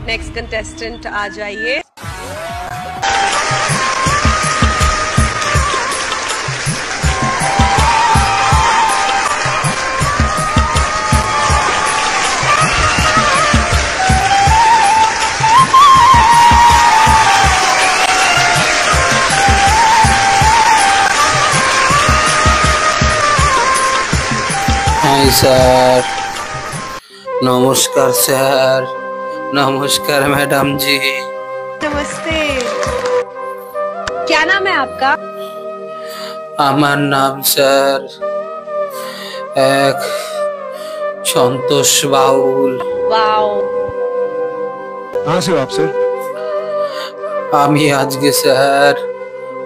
Next contestant आ जाइए। Hi sir, नमस्कार sir, नमस्कार मैडम जी। नमस्ते, क्या नाम है आपका? আমার নাম স্যার এক সন্তোষ বাউল। वाओ, कहाँ से हो आप सर? আমি আজকে স্যার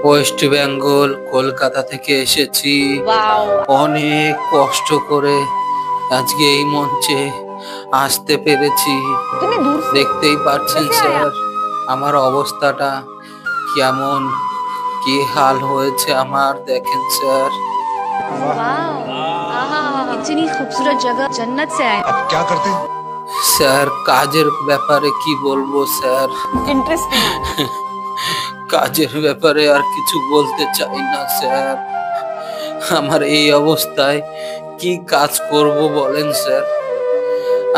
ওয়েস্ট বেঙ্গল কলকাতা থেকে এসেছি। वाओ, অনেক কষ্ট করে আজকে এই মঞ্চে আসতে পেরেছি। इतनी दूर से দেখতেই পাচ্ছেন कैसे आया? স্যার আমার অবস্থাটা কেমন, কি হাল হয়েছে আমার, দেখেন স্যার। इतनी खूबसूरत जगह जन्नत से आए। आप क्या करते हैं? স্যার কাজের ব্যাপারে কি বলবো স্যার, इंटरेस्टिंग। কাজের ব্যাপারে আর কিছু বলতে চাই না স্যার। আমার এই অবস্থায় কি কাজ করব বলেন স্যার।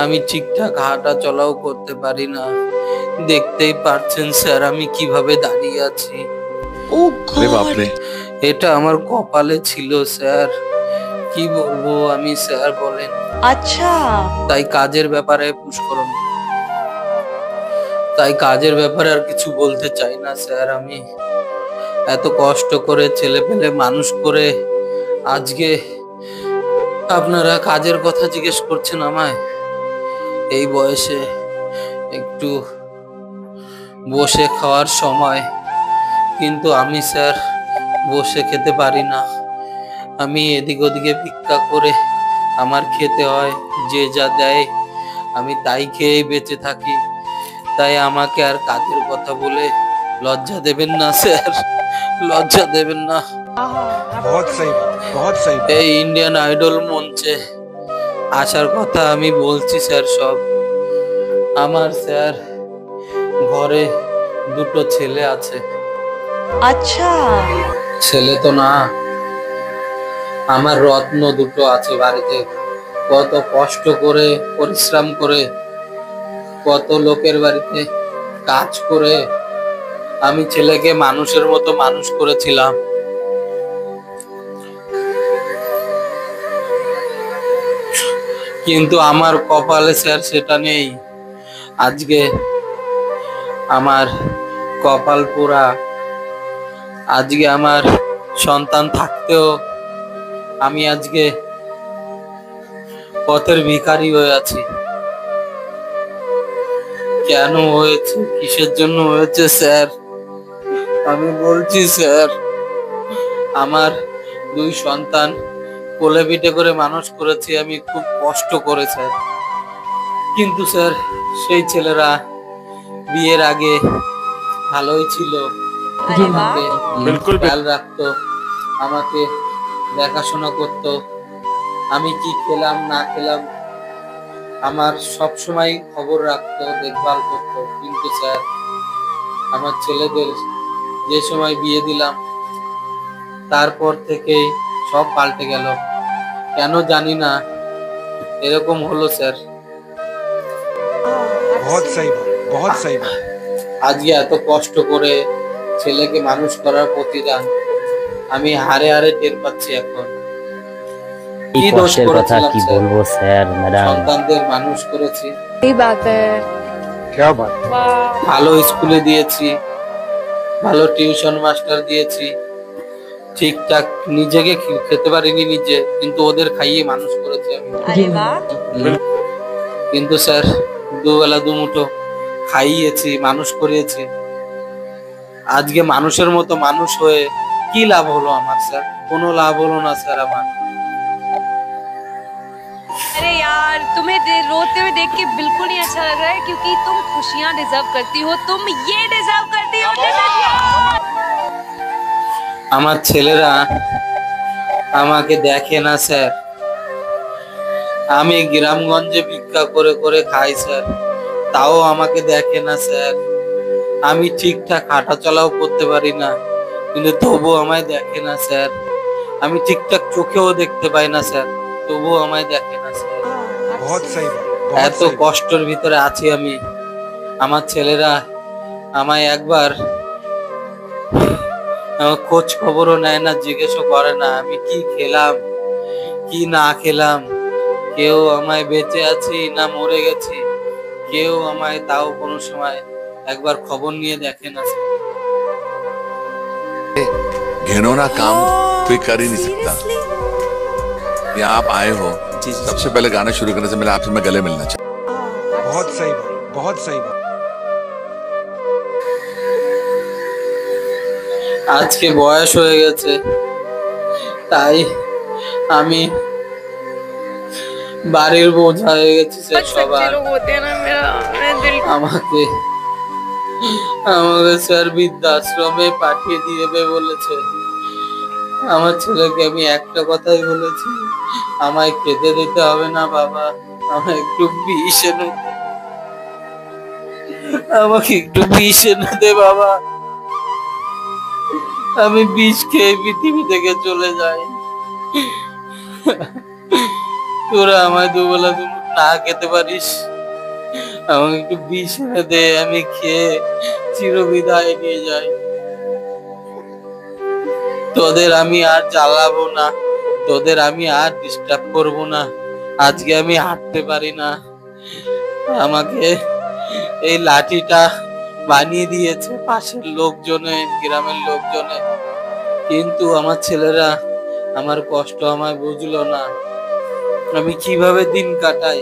আমি ঠিকঠাক হাঁটা চলাও করতে পারি না, দেখতেই পাচ্ছেন স্যার আমি কিভাবে দাঁড়িয়ে আছি। अरे बाप रे। এটা আমার কপালে ছিল স্যার, কি বলবো আমি স্যার বলেন। अच्छा, তাই কাজের ব্যাপারে পুষ্করণ, তাই কাজের ব্যাপারে আর কিছু বলতে চাই না স্যার। আমি এত কষ্ট করে ছেলে পেলে মানুষ করে আজকে আপনারা কাজের কথা জিজ্ঞেস করছেন আমায়। এই বয়সে একটু বসে খাওয়ার সময়, কিন্তু আমি স্যার বসে খেতে পারি না। আমি এদিক ওদিকে ভিক্ষা করে আমার খেতে হয়, যে যা দেয় আমি তাই খেয়েই বেঁচে থাকি। তাই আমাকে আর কাজের কথা বলে লজ্জা দেবেন না স্যার, লজ্জা দেবেন না। बहुत सही बात, बहुत सही बात। এই ইন্ডিয়ান আইডল মঞ্চে আসার কথা আমি বলছি স্যার সব। আমার স্যার ঘরে দুটো ছেলে আছে। अच्छा, ছেলে তো না, আমার রত্ন দুটো আছে বাড়িতে। কত কষ্ট করে পরিশ্রম করে, কত লোকের বাড়িতে কাজ করে আমি ছেলেকে মানুষের মতো মানুষ করেছিলাম। কিন্তু আমার কপালে স্যার সেটা নেই। আজকে আমার কপাল পোড়া। আজকে আমার সন্তান থাকতেও আমি আজকে পথের ভিখারি হয়ে আছি। কেন হয়েছে, কিসের জন্য হয়েছে স্যার আমি বলছি স্যার। আমার দুই সন্তান কোলে পিঠে করে মানুষ করেছি আমি খুব কষ্ট করে স্যার। কিন্তু স্যার সেই ছেলেরা বিয়ের আগে ভালোই ছিল, अरे वाह, আমাকে बिल्कुल খেয়াল রাখতো, আমাকে দেখাশোনা করতো, আমি কি খেলাম না খেলাম আমার সব সময় খবর রাখতো, দেখভাল করতো। কিন্তু স্যার আমার ছেলেদের যে সময় বিয়ে দিলাম তারপর থেকেই সব পাল্টে গেল। কেন জানি না, এরকম হলো স্যার। बहुत सही बात, बहुत सही बात। আজকে এত কষ্ট করে ছেলেকে মানুষ করার প্রতিদান আমি হারে হারে টের পাচ্ছি এখন। কি কি দোষ কষ্টের কথা করেছিলাম কি স্যার? বলবো স্যার ম্যাডাম। সন্তানদের মানুষ করেছি, सही बात है। क्या बात। वाह, ভালো স্কুলে দিয়েছি, ভালো টিউশন মাস্টার দিয়েছি, ঠিকঠাক নিজেকে খেতে পারিনি নিজে, কিন্তু ওদের খাইয়ে মানুষ করেছি আমি। अरे वाह, কিন্তু স্যার দুবেলা দুমুঠো খাইয়েছি, মানুষ করিয়েছি। আজকে মানুষের মতো মানুষ হয়ে কি লাভ হলো আমার স্যার? কোনো লাভ হলো না স্যার আমার। अरे यार, तुम्हें रोते हुए देख के बिल्कुल नहीं अच्छा लग रहा है, क्योंकि तुम खुशियां डिजर्व करती हो, तुम ये डिजर्व करती हो। আমার ছেলেরা আমাকে দেখে না স্যার। আমি গ্রামগঞ্জে ভিক্ষা করে করে খাই স্যার, তাও আমাকে দেখে না স্যার। আমি ঠিকঠাক হাঁটা চলাও করতে পারি না, কিন্তু তবুও আমায় দেখে না স্যার। আমি ঠিকঠাক চোখেও দেখতে পাই না স্যার, তবুও আমায় দেখে না স্যার। बहुत सही बात बहुत এত सही बात কষ্টের ভিতরে আছি আমি। আমার ছেলেরা আমায় একবার আমার খোঁজ খবরও নেয় না, জিজ্ঞেসও করে না আমি কি খেলাম কি না খেলাম, কেউ আমায় বেঁচে আছি না মরে গেছি, কেউ আমায় তাও কোনো সময় একবার খবর নিয়ে দেখে না স্যার। घिनौना काम कोई कर ही नहीं सकता। यहाँ आप आए हो, सबसे पहले गाना शुरू करने से पहले आपसे मैं गले मिलना चाहता बहुत सही बात बहुत सही बात আজকে বয়স হয়ে গেছে, তাই আমি বাড়ির বোঝা হয়ে গেছি স্যার সবার। होते हैं ना मेरा दिल আমাকে আমাকে স্যার বৃদ্ধাশ্রমে পাঠিয়ে দিবে বলেছে। আমার ছেলেকে আমি একটা কথাই বলেছি, আমায় খেতে দিতে হবে না বাবা, আমায় একটু বিষ এনে দে। আমাকে একটু বিষ এনে দে বাবা, আমি বিষ খেয়ে পৃথিবী থেকে চলে যাই। তোরা আমায় দুবেলা দুমুঠ না খেতে পারিস, আমাকে একটু বিষ এনে দে, আমি খেয়ে চিরবিদায় নিয়ে যাই। তোদের আমি আর জ্বালাবো না, তোদের আমি আর ডিস্টার্ব করবো না। আজকে আমি হাঁটতে পারি না, আমাকে এই লাঠিটা বানিয়ে দিয়েছে পাশের লোকজনে, গ্রামের লোকজনে, কিন্তু আমার ছেলেরা আমার কষ্ট আমায় বুঝলো না। আমি কিভাবে দিন কাটাই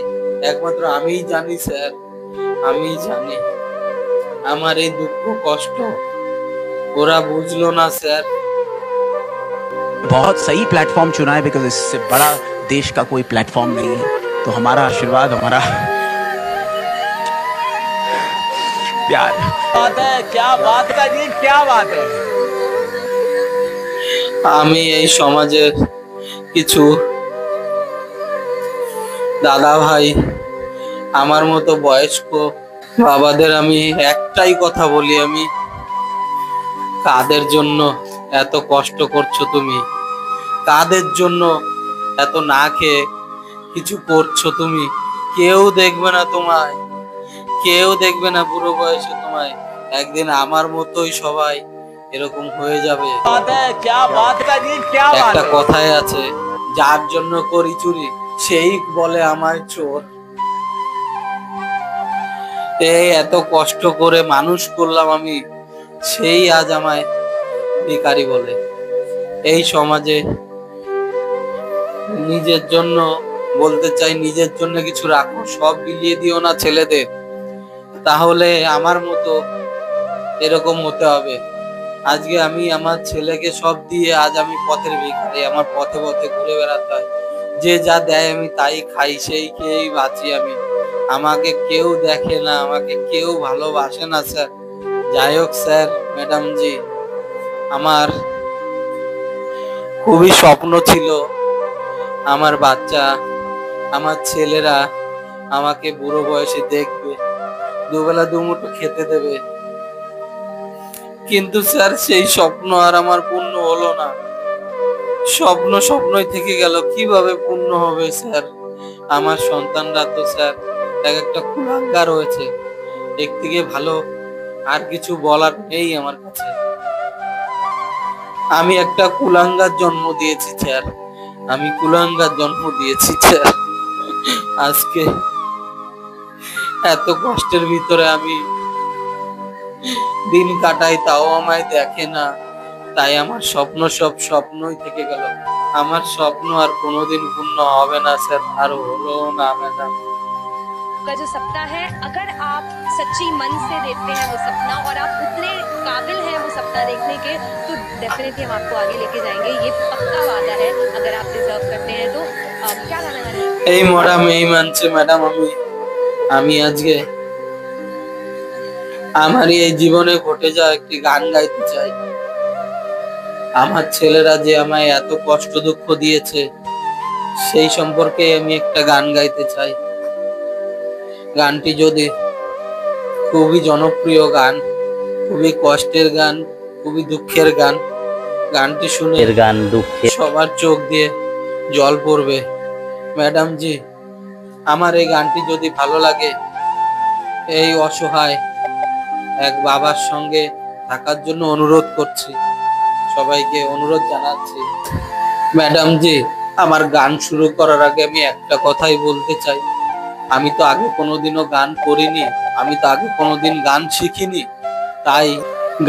একমাত্র আমিই জানি স্যার, আমিই জানি। আমার এই দুঃখ কষ্ট ওরা বুঝলো না স্যার। बहुत सही प्लेटफॉर्म चुना है बिकॉज इससे बड़ा देश का कोई प्लेटफॉर्म नहीं है, तो हमारा आशीर्वाद हमारा प्यार। बात है, क्या बात है जी, क्या बात है। আমি এই সমাজের কিছু দাদা ভাই, আমার মতো বয়স্ক বাবাদের আমি একটাই কথা বলি, আমি কাদের জন্য এত কষ্ট করছো তুমি, কাদের জন্য এত না খেয়ে কিছু করছো তুমি? কেউ দেখবে না তোমায়, কেউ দেখবে না বুড়ো বয়সে তোমায়। একদিন আমার মতোই সবাই এরকম হয়ে যাবে। একটা কথাই আছে, যার জন্য করি চুরি সেই বলে আমায় চোর। এই এত কষ্ট করে মানুষ করলাম আমি, সেই আজ আমায় ভিখারি বলে। এই সমাজে নিজের জন্য বলতে চাই, নিজের জন্য কিছু রাখো, সব বিলিয়ে দিও না ছেলেদের, তাহলে আমার মতো এরকম হতে হবে। আজকে আমি আমার ছেলেকে সব দিয়ে আজ আমি পথের ভিখারি, আমার পথে পথে ঘুরে বেড়াতে হয়। যে যা দেয় আমি তাই খাই, সেই খেয়েই বাঁচি আমি। আমাকে কেউ দেখে না, আমাকে কেউ ভালোবাসে না স্যার। যাই হোক স্যার, ম্যাডাম জি, আমার খুবই স্বপ্ন ছিল আমার বাচ্চা, আমার ছেলেরা আমাকে বুড়ো বয়সে দেখবে, দুবেলা দুমুঠো খেতে দেবে, কিন্তু স্যার সেই স্বপ্ন আর আমার পূর্ণ হলো না। স্বপ্ন স্বপ্নই থেকে গেল, কিভাবে পূর্ণ হবে স্যার? আমার সন্তানরা তো স্যার এক একটা কুলাঙ্গার হয়েছে, এর থেকে ভালো আর কিছু বলার নেই আমার কাছে। আমি একটা কুলাঙ্গার জন্ম দিয়েছি স্যার, আমি কুলাঙ্গার জন্ম দিয়েছি স্যার। আজকে এত কষ্টের ভিতরে আমি দিন কাটাই, তাও আমায় দেখে না। তাই আমার স্বপ্ন সব স্বপ্নই থেকে গেল। আমার স্বপ্ন আর কোনোদিন পূর্ণ হবে না স্যার, আর হলো না ম্যাডাম। का जो सपना है, अगर आप सच्ची मन से देखते हैं वो सपना और आप उतने काबिल हैं वो सपना देखने के, तो डेफिनेटली हम आपको आगे लेके जाएंगे, ये पक्का वादा है। अगर आप डिजर्व करते हैं तो क्या गाना गाना है? এই ম্যাডাম, এই মানছে ম্যাডাম, আমি আজকে আমার এই জীবনে ঘটে যাওয়া একটি গান গাইতে চাই। আমার ছেলেরা যে আমায় এত কষ্ট দুঃখ দিয়েছে সেই সম্পর্কে আমি একটা গান গাইতে চাই। গানটি যদি খুবই জনপ্রিয় গান, খুবই কষ্টের গান, খুবই দুঃখের গান। গানটি শুনে এর গান দুঃখে সবার চোখ দিয়ে জল পড়বে। ম্যাডাম জি, আমার এই গানটি যদি ভালো লাগে, এই অসহায় এক বাবার সঙ্গে থাকার জন্য অনুরোধ করছি, সবাইকে অনুরোধ জানাচ্ছি। ম্যাডাম জি, আমার গান শুরু করার আগে আমি একটা কথাই বলতে চাই। আমি তো আগে কোনোদিনও গান করিনি, আমি তো আগে কোনোদিন গান শিখিনি, তাই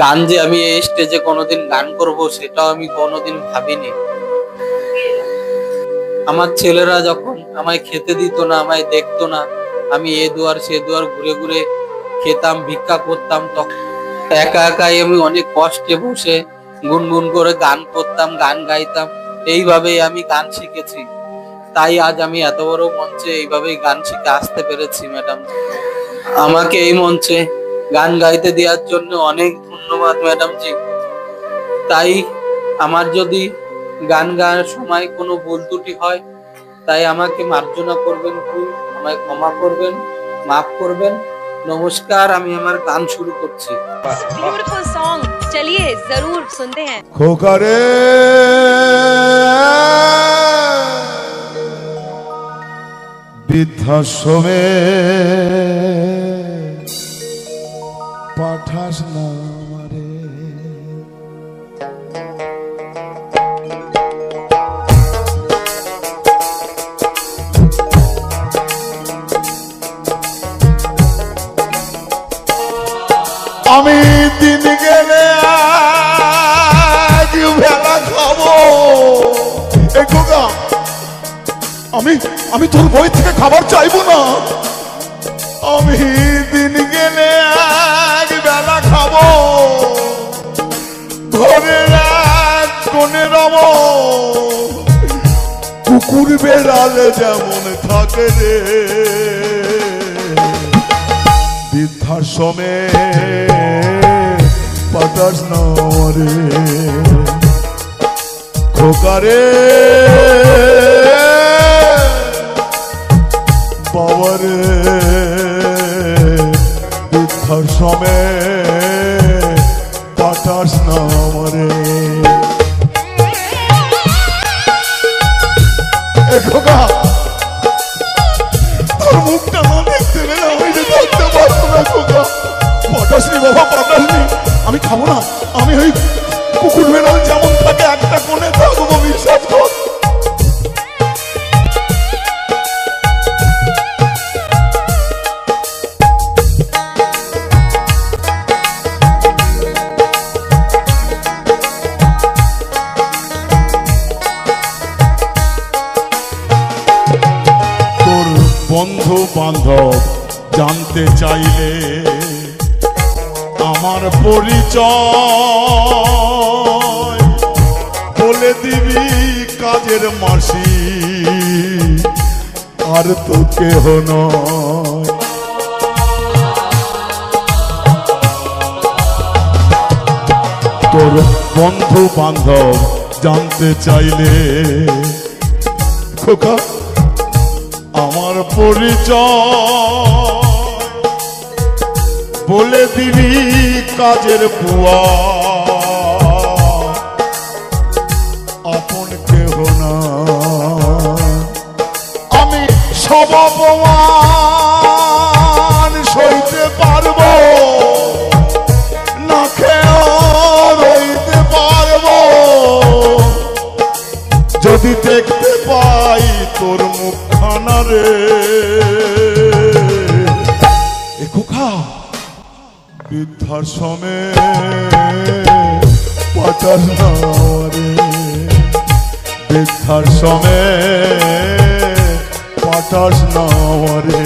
গান যে আমি এই স্টেজে কোনোদিন গান করব সেটাও আমি কোনোদিন ভাবিনি। আমার ছেলেরা যখন আমায় খেতে দিত না, আমায় দেখতো না, আমি এ দুয়ার সে দুয়ার ঘুরে ঘুরে খেতাম, ভিক্ষা করতাম, তখন একা একাই আমি অনেক কষ্টে বসে গুনগুন করে গান করতাম, গান গাইতাম। এইভাবেই আমি গান শিখেছি, তাই আজ আমি এত বড় মঞ্চে এইভাবেই গান শিখে আসতে পেরেছি। ম্যাডাম, আমাকে এই মঞ্চে গান গাইতে দেওয়ার জন্য অনেক ধন্যবাদ ম্যাডাম জি। তাই আমার যদি গান গাওয়ার সময় কোনো ভুল ত্রুটি হয়, তাই আমাকে মার্জনা করবেন, ভুল আমায় ক্ষমা করবেন, মাফ করবেন। নমস্কার, আমি আমার গান শুরু করছি। ब्यूटीफुल सॉन्ग, चलिए जरूर सुनते हैं। খোকারে বৃদ্ধাশ্রমে পাঠাস না আমারে, আমি দিন গেলে আজ ভেলা খাবো। এই খোকা, আমি তোর বই থেকে খাবার চাইবো না। আমি দিন গেলে আজ বেলা খাবো, ঘরে রাত কোনে রব, কুকুর বেড়ালে যেমন থাকে রে, বৃদ্ধাশ্রমে পাঠাস না রে খোকারে। বাবারে বৃদ্ধাশ্রমে পাঠাস না রে। খোকা, তোর মুখটা না দেখতে পেলে আমি যে থাকতে পারবো না। খোকা, পাঠাসনি বাবা, পাঠাসনি। আমি খাবো না, আমি ওই কুকুর বেড়াল যেমন থাকে একটা কোণে থাকবো, বিশ্বাস কর। তোর বন্ধু বান্ধব জানতে চাইলে আমার পরিচয় বলে দিবি কাজের মাসি, আর তো কেহ নয়। তোর বন্ধু বান্ধব জানতে চাইলে খোকা আমার পরিচয় বলে দিবি কাজের বুয়া, আপন কেহ না। আমি সব অপমান সইতে পারবো, না খেয়ে রইতে পারবো, যদি দেখতে পাই তোর মুখখানা রে। খোকা, বৃদ্ধাশ্রমে পাঠাস না রে, বৃদ্ধাশ্রমে পাঠাস না রে।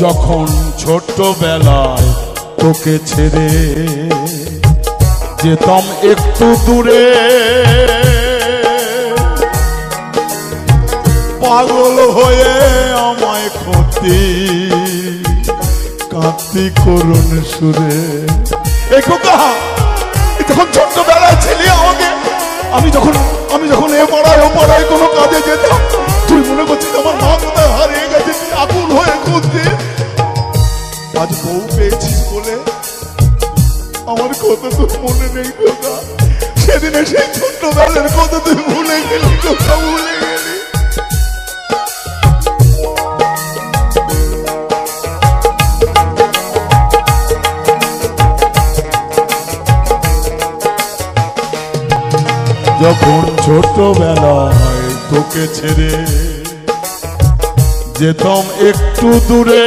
যখন ছোটবেলায় তোকে ছেড়ে যেতাম একটু দূরে, পাগল হয়ে আমায় ক্ষতি কাঁদতি করুণ সুরে। এই খোকা, যখন ছোট্টবেলায় ছিলি আমাকে, আমি যখন এ পাড়ায় ও পাড়ায় কোনো কাজে যেতাম, তুই মনে করছিস আমার মা কোথায় হারিয়ে গেছে, তুই আকুল হয়ে খুঁজছিস। আজ বউ পেয়েছিস বলে আমার কথা তোর মনে নেই খোকা। সেদিনে সেই ছোট্টবেলার কথা তুই ভুলে গেলি খোকা, ভুলে গেলি। যখন ছোটবেলায় তোকে ছেড়ে যেতাম একটু দূরে,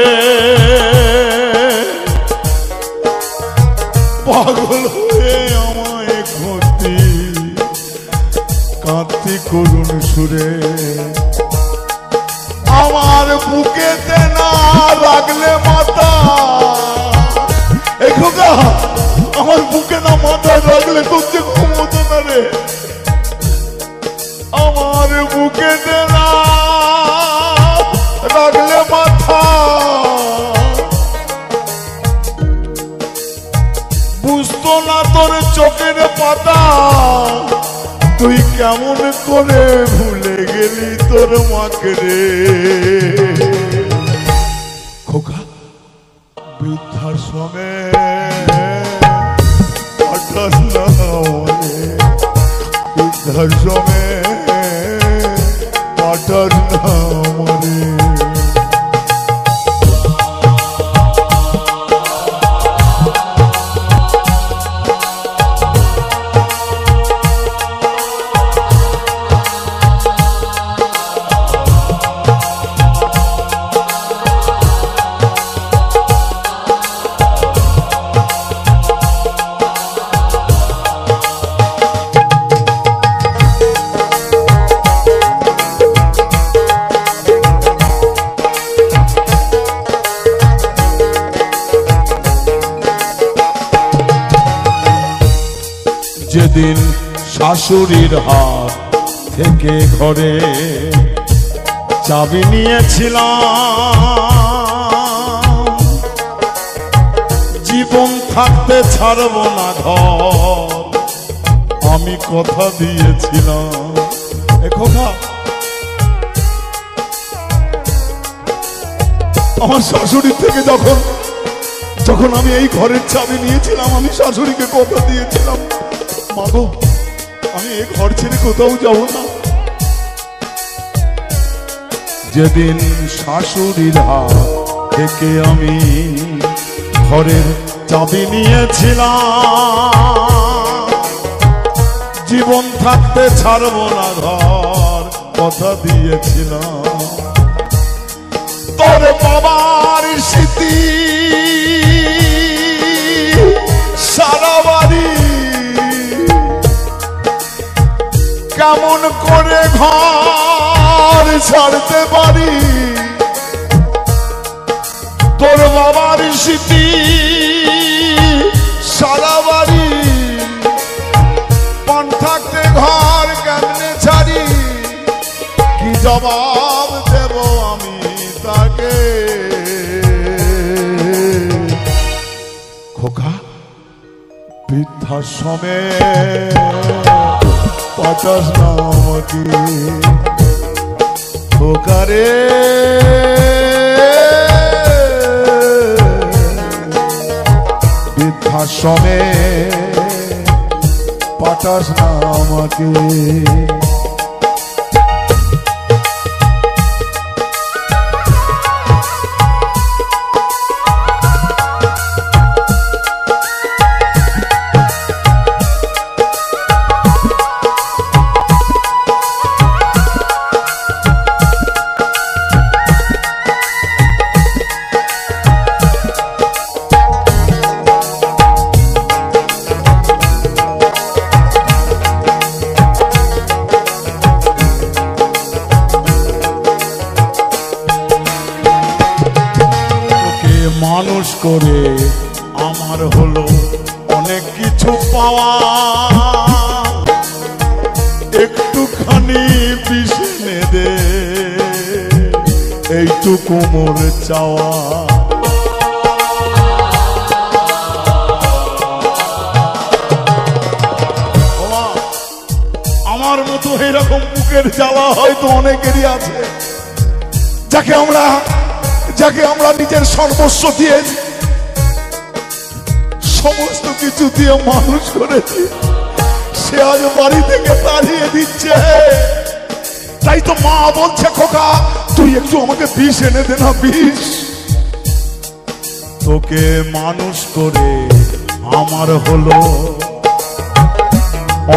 পাগল হয়ে আমায় ক্ষতি কাঁদতি করুণ সুরে। আমার বুকেতে না লাগলে মাথা, এই খোকা আমার বুকে না মাথায় লাগলে তোর যে ঘুম হতো না রে। আমার বুকেতে না লাগলে মাথা, বুঝতো না তোর চোখের পাতা, তুই কেমন করে ভুলে গেলি তোর মাকে রে। খোকা, বৃদ্ধাশ্রমে পাঠাস না আমারে, বৃদ্ধাশ্রমে পাঠাস না আমারে। যেদিন শাশুড়ির হাত থেকে ঘরে চাবি নিয়েছিলাম, জীবন থাকতে ছাড়ব না ঘর আমি কথা দিয়েছিলাম। খোকা, আমার শাশুড়ির থেকে যখন আমি এই ঘরের চাবি নিয়েছিলাম, আমি শাশুড়িকে কথা দিয়েছিলাম, মাগো আমি এই ঘর ছেড়ে কোথাও যাব না। যেদিন শাশুড়ির হাত থেকে আমি ঘরের চাবি নিয়েছিলাম, জীবন থাকতে ছাড়ব না ঘর কথা দিয়েছিলাম। তোর বাবার স্মৃতি সারা বাড়ি, কেমন করে ঘর ছাড়তে পারি। তোর বাবার স্মৃতি সারা বাড়ি, পান থাকতে ঘর কেমনে ছাড়ি, কি জবাব দেব আমি তাকে। খোকা, বৃদ্ধাশ্রমে পাঠাস না আমাকে, খোকা রে। বৃদ্ধাশ্রমে পাঠাস না আমাকে। করে আমার হলো অনেক কিছু পাওয়া, একটুখানি পিছনে দে এইটুকু মোর চাওয়া। আমার মতো এরকম বুকের জ্বালা হয়তো অনেকেরই আছে, যাকে আমরা নিজের সর্বস্ব দিয়েছি, সমস্ত কিছু দিয়ে মানুষ করেছি, সে আজ বাড়ি থেকে তাড়িয়ে দিচ্ছে। তাই তো মা বলছে, খোকা তুই একটু আমাকে বিষ এনে দে না, বিষ। তোকে মানুষ করে আমার হলো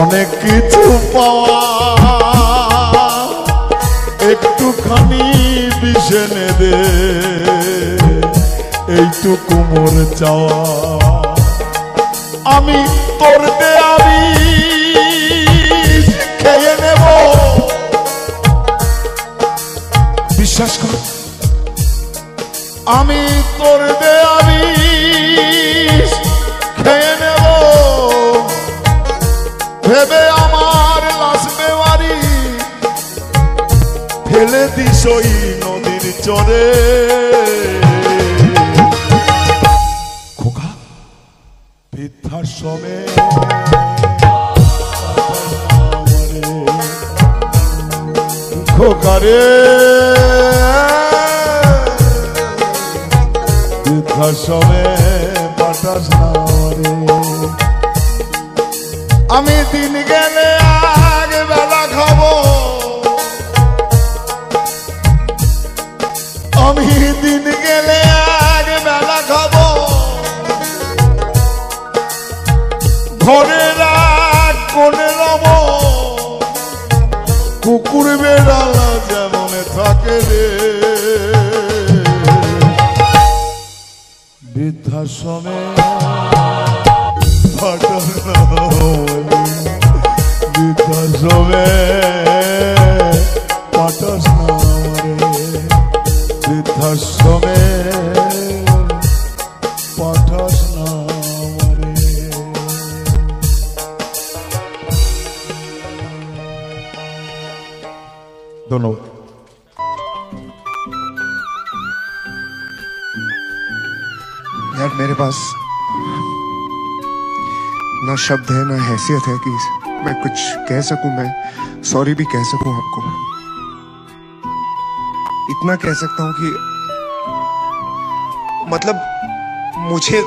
অনেক কিছু পাওয়া, একটুখানি বিষ এনে দে এইটুকু মোর চাওয়া। আমি তোর দেয়া বিষ খেয়ে নেব, বিশ্বাস কর। আমি তোর দেয়া বিষ খেয়ে নেব, ভেবে আমার লাশ বেমারি ফেলে দিস ওই নদীর চরে। খোকা বৃদ্ধাশ্রমে খোকারে, বৃদ্ধাশ্রমে পাঠাস না রে। আমি দিন গেলে আগ বেলা খাবো, আমি দিন গেলে আগ বেলা খাবো, ঘরে রাত কোনে রব, কুকুর বেড়ালা যেমন থাকে রে। বৃদ্ধাশ্রমে পাঠাস না, বৃদ্ধাশ্রমে পাঠাস না রে, বৃদ্ধাশ্রমে পাঠাস না রে। ধন্যবাদ। यार मेरे पास ना शब्द है ना हैसियत है कि मैं कुछ कह सकूं, मैं सॉरी भी कह सकूं आपको। इतना कह सकता हूं कि मतलब मुझे